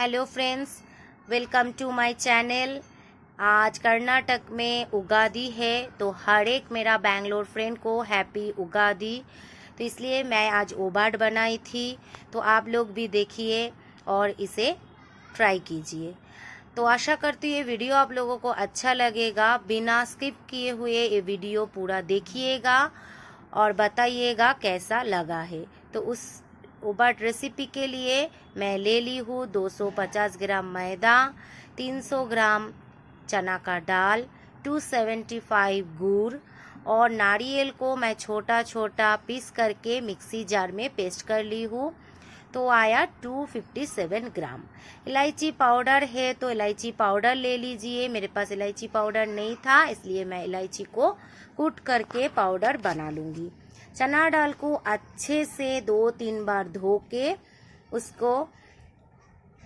Hello friends, welcome to my channel. आज कर्नाटक में उगादी है, तो हर एक मेरा बैंगलोर फ्रेंड को हैप्पी उगादी। तो इसलिए मैं आज ओबाट बनाई थी, तो आप लोग भी देखिए और इसे ट्राई कीजिए। तो आशा करती हूँ ये वीडियो आप लोगों को अच्छा लगेगा। बिना स्किप किए हुए ये वीडियो पूरा देखिएगा और बताइएगा कैसा लगा है। तो उस ओबाट रेसिपी के लिए मैं ले ली हूँ 250 ग्राम मैदा, 300 ग्राम चना का दाल, 275 गुड़ और नारियल को मैं छोटा छोटा पीस करके मिक्सी जार में पेस्ट कर ली हूँ। तो आया 257 ग्राम। इलायची पाउडर है तो इलायची पाउडर ले लीजिए। मेरे पास इलायची पाउडर नहीं था, इसलिए मैं इलायची को कूट करके पाउडर बना लूँगी। चना दाल को अच्छे से 2-3 बार धो के उसको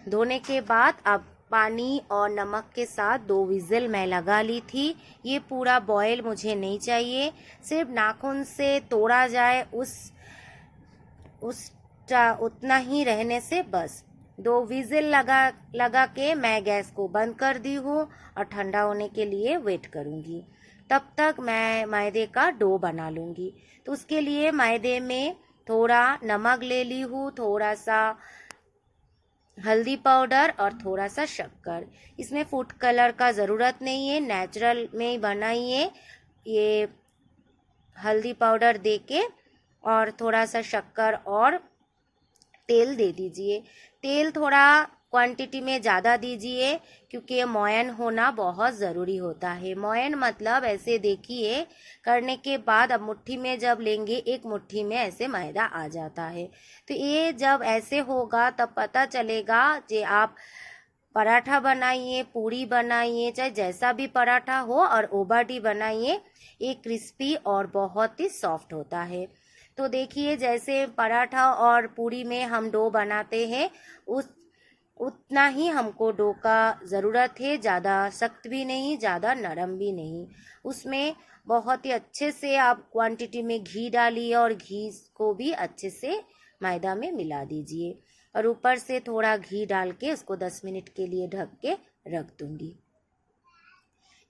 धोने के बाद अब पानी और नमक के साथ 2 विजिल मैं लगा ली थी। ये पूरा बॉयल मुझे नहीं चाहिए, सिर्फ नाखून से तोड़ा जाए उतना ही रहने से बस। 2 विजिल लगा के मैं गैस को बंद कर दी हूँ और ठंडा होने के लिए वेट करूँगी। तब तक मैं मैदे का डो बना लूँगी। तो उसके लिए मैदे में थोड़ा नमक ले ली हूँ, थोड़ा सा हल्दी पाउडर और थोड़ा सा शक्कर। इसमें फूड कलर का ज़रूरत नहीं है, नेचुरल में ही बनाइए। ये हल्दी पाउडर दे के और थोड़ा सा शक्कर और तेल दे दीजिए। तेल थोड़ा क्वांटिटी में ज़्यादा दीजिए क्योंकि ये मोयन होना बहुत ज़रूरी होता है। मोयन मतलब ऐसे देखिए, करने के बाद अब मुट्ठी में जब लेंगे, एक मुट्ठी में ऐसे मैदा आ जाता है। तो ये जब ऐसे होगा तब पता चलेगा कि आप पराठा बनाइए, पूरी बनाइए, चाहे जैसा भी पराठा हो, और ओबाटी बनाइए, ये क्रिस्पी और बहुत ही सॉफ्ट होता है। तो देखिए, जैसे पराठा और पूरी में हम डो बनाते हैं उतना ही हमको डो का ज़रूरत है। ज़्यादा सख्त भी नहीं, ज़्यादा नरम भी नहीं। उसमें बहुत ही अच्छे से आप क्वांटिटी में घी डालिए और घी को भी अच्छे से मैदा में मिला दीजिए और ऊपर से थोड़ा घी डाल के उसको 10 मिनट के लिए ढक के रख दूँगी।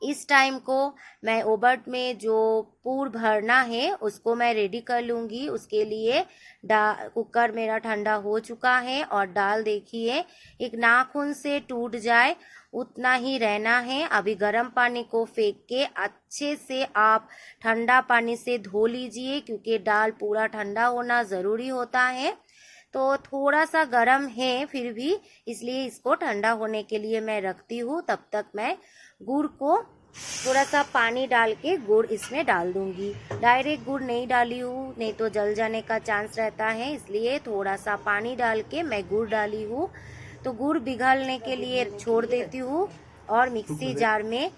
इस टाइम को मैं ओबाट में जो पूर भरना है उसको मैं रेडी कर लूँगी। उसके लिए कुकर मेरा ठंडा हो चुका है और दाल देखिए एक नाखून से टूट जाए उतना ही रहना है। अभी गर्म पानी को फेंक के अच्छे से आप ठंडा पानी से धो लीजिए क्योंकि दाल पूरा ठंडा होना ज़रूरी होता है। तो थोड़ा सा गर्म है फिर भी, इसलिए इसको ठंडा होने के लिए मैं रखती हूँ। तब तक मैं गुड़ को थोड़ा सा पानी डाल के गुड़ इसमें डाल दूंगी। डायरेक्ट गुड़ नहीं डाली हूँ, नहीं तो जल जाने का चांस रहता है, इसलिए थोड़ा सा पानी डाल के मैं गुड़ डाली हूँ। तो गुड़ पिघलने के लिए छोड़ देती हूँ और मिक्सी जार में,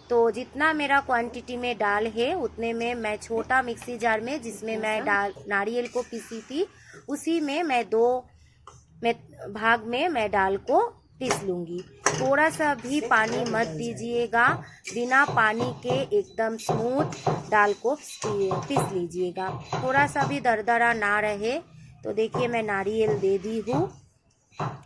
तो जितना मेरा क्वांटिटी में दाल है उतने में मैं छोटा मिक्सी जार में जिसमें मैं नारियल को पीसी थी, उसी में मैं 2 भाग में मैं दाल को पीस लूँगी। थोड़ा सा भी पानी मत दीजिएगा, बिना पानी के एकदम स्मूथ दाल को पीस लीजिएगा। थोड़ा सा भी दरदरा ना रहे। तो देखिए मैं नारियल दे दी हूँ,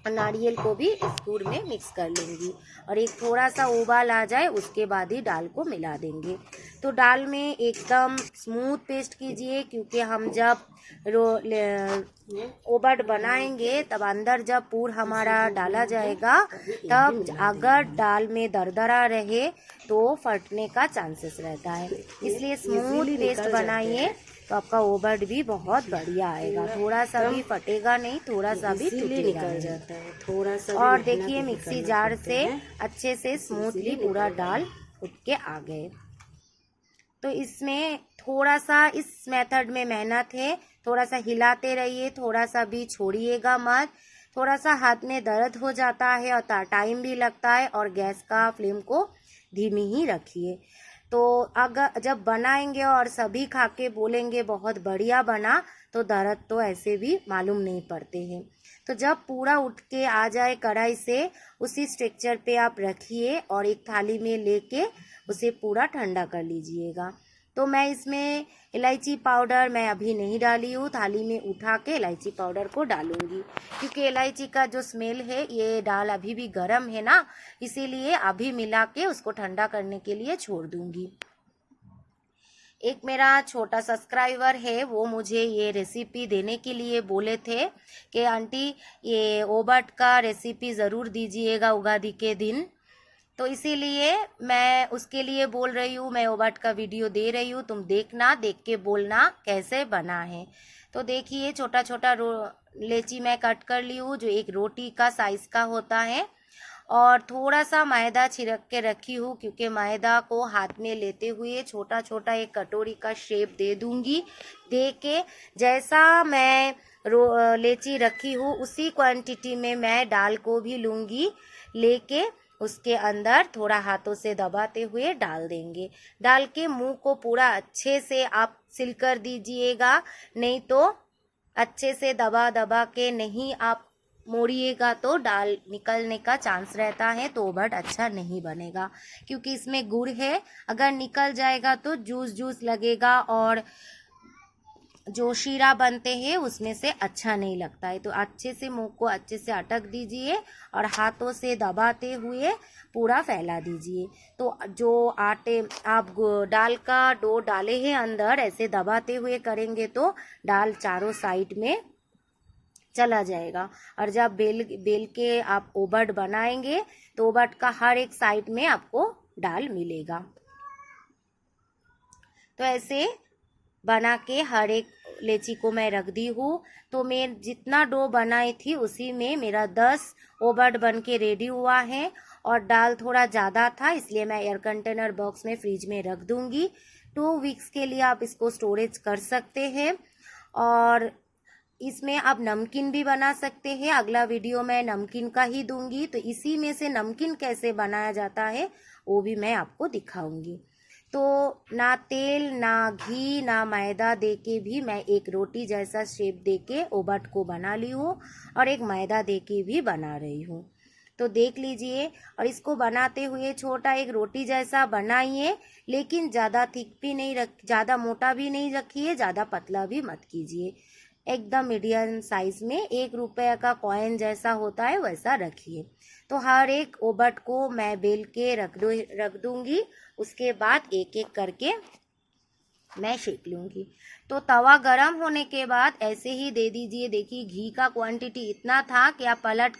नारियल को भी इस गुड़ में मिक्स कर लूँगी और एक थोड़ा सा उबाल आ जाए उसके बाद ही दाल को मिला देंगे। तो दाल में एकदम स्मूथ पेस्ट कीजिए क्योंकि हम जब ओबाट बनाएंगे तब अंदर जब पूर हमारा डाला जाएगा तब अगर दाल में दरदरा रहे तो फटने का चांसेस रहता है, इसलिए स्मूथ पेस्ट बनाइए तो आपका ओबाट भी बहुत बढ़िया आएगा। थोड़ा सा भी फटेगा नहीं, थोड़ा सा भी टूटेगा नहीं। थोड़ा सा। और देखिए मिक्सी जार से अच्छे से स्मूथली पूरा दाल उठ के आ गए। तो इसमें थोड़ा सा इस मेथड में मेहनत है, थोड़ा सा हिलाते रहिए, थोड़ा सा भी छोड़िएगा मत। थोड़ा सा हाथ में दर्द हो जाता है और टाइम भी लगता है, और गैस का फ्लेम को धीमी ही रखिए। तो अगर जब बनाएंगे और सभी खा के बोलेंगे बहुत बढ़िया बना, तो दर्द तो ऐसे भी मालूम नहीं पड़ते हैं। तो जब पूरा उठ के आ जाए कढ़ाई से, उसी स्ट्रक्चर पे आप रखिए और एक थाली में लेके उसे पूरा ठंडा कर लीजिएगा। तो मैं इसमें इलायची पाउडर मैं अभी नहीं डाली हूँ, थाली में उठा के इलायची पाउडर को डालूंगी, क्योंकि इलायची का जो स्मेल है ये दाल अभी भी गर्म है ना, इसीलिए अभी मिला के उसको ठंडा करने के लिए छोड़ दूंगी। एक मेरा छोटा सब्सक्राइबर है, वो मुझे ये रेसिपी देने के लिए बोले थे कि आंटी ये ओबट का रेसिपी ज़रूर दीजिएगा उगादी के दिन, तो इसीलिए मैं उसके लिए बोल रही हूँ, मैं ओबट का वीडियो दे रही हूँ, तुम देखना, देख के बोलना कैसे बना है। तो देखिए छोटा छोटा लेची मैं कट कर ली हूँ, जो एक रोटी का साइज़ का होता है, और थोड़ा सा मैदा छिड़क के रखी हूँ, क्योंकि मैदा को हाथ में लेते हुए छोटा छोटा एक कटोरी का शेप दे दूंगी। दे के जैसा मैं लेची रखी हूँ उसी क्वांटिटी में मैं दाल को भी लूँगी, लेके उसके अंदर थोड़ा हाथों से दबाते हुए डाल देंगे। डाल के मुंह को पूरा अच्छे से आप सील कर दीजिएगा, नहीं तो अच्छे से दबा दबा के नहीं आप मोड़िएगा तो दाल निकलने का चांस रहता है, तो ओबट अच्छा नहीं बनेगा, क्योंकि इसमें गुड़ है। अगर निकल जाएगा तो जूस जूस लगेगा और जो शीरा बनते हैं उसमें से अच्छा नहीं लगता है। तो अच्छे से मुंह को अच्छे से अटक दीजिए और हाथों से दबाते हुए पूरा फैला दीजिए। तो जो आटे आप दाल का डो डाले हैं अंदर, ऐसे दबाते हुए करेंगे तो दाल चारों साइड में चला जाएगा। और जब बेल के आप ओबट बनाएंगे तो ओबट का हर एक साइड में आपको दाल मिलेगा। तो ऐसे बना के हर एक लेची को मैं रख दी हूँ। तो मैं जितना डो बनाई थी उसी में मेरा 10 ओबट बन के रेडी हुआ है, और दाल थोड़ा ज़्यादा था इसलिए मैं एयर कंटेनर बॉक्स में फ्रिज में रख दूँगी। 2 वीक्स के लिए आप इसको स्टोरेज कर सकते हैं, और इसमें आप नमकीन भी बना सकते हैं। अगला वीडियो मैं नमकीन का ही दूंगी, तो इसी में से नमकीन कैसे बनाया जाता है वो भी मैं आपको दिखाऊंगी। तो ना तेल ना घी ना मैदा देके भी मैं एक रोटी जैसा शेप देके ओबट को बना ली हूँ, और एक मैदा देके भी बना रही हूँ। तो देख लीजिए, और इसको बनाते हुए छोटा एक रोटी जैसा बनाइए, लेकिन ज़्यादा थिक भी नहीं ज़्यादा मोटा भी नहीं रखिए, ज़्यादा पतला भी मत कीजिए। एकदम मीडियम साइज में 1 रुपये का कॉइन जैसा होता है वैसा रखिए। तो हर एक ओबट को मैं बेल के रख दूंगी, उसके बाद एक एक करके मैं सेक लूँगी। तो तवा गरम होने के बाद ऐसे ही दे दीजिए। देखिए घी का क्वांटिटी इतना था कि आप पलट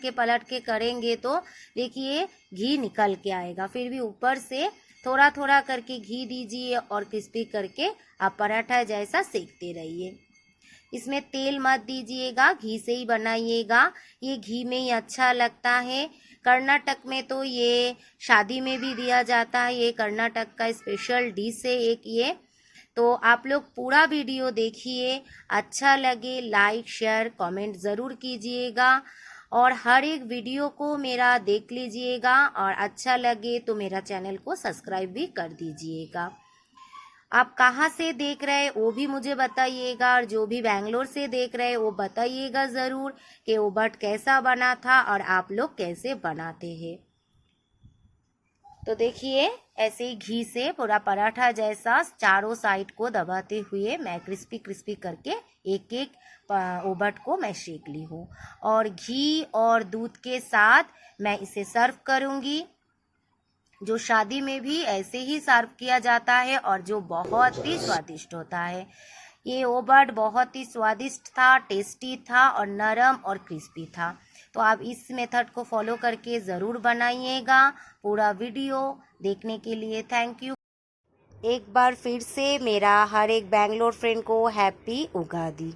के करेंगे तो देखिए घी निकल के आएगा। फिर भी ऊपर से थोड़ा थोड़ा करके घी दीजिए और क्रिस्पी करके आप पराठा जैसा सेकते रहिए। इसमें तेल मत दीजिएगा, घी से ही बनाइएगा, ये घी में ही अच्छा लगता है। कर्नाटक में तो ये शादी में भी दिया जाता है, ये कर्नाटक का स्पेशल डिश है एक ये। तो आप लोग पूरा वीडियो देखिए, अच्छा लगे लाइक शेयर कमेंट ज़रूर कीजिएगा, और हर एक वीडियो को मेरा देख लीजिएगा, और अच्छा लगे तो मेरा चैनल को सब्सक्राइब भी कर दीजिएगा। आप कहाँ से देख रहे हैं वो भी मुझे बताइएगा, और जो भी बेंगलोर से देख रहे हैं वो बताइएगा ज़रूर कि ओबट कैसा बना था और आप लोग कैसे बनाते हैं। तो देखिए ऐसे ही घी से पूरा पराठा जैसा चारों साइड को दबाते हुए मैं क्रिस्पी क्रिस्पी करके एक एक ओबट को मैं सेक ली हूँ, और घी और दूध के साथ मैं इसे सर्व करूँगी। जो शादी में भी ऐसे ही सर्व किया जाता है, और जो बहुत ही स्वादिष्ट होता है। ये ओबट बहुत ही स्वादिष्ट था, टेस्टी था, और नरम और क्रिस्पी था। तो आप इस मेथड को फॉलो करके ज़रूर बनाइएगा। पूरा वीडियो देखने के लिए थैंक यू। एक बार फिर से मेरा हर एक बेंगलोर फ्रेंड को हैप्पी उगादी।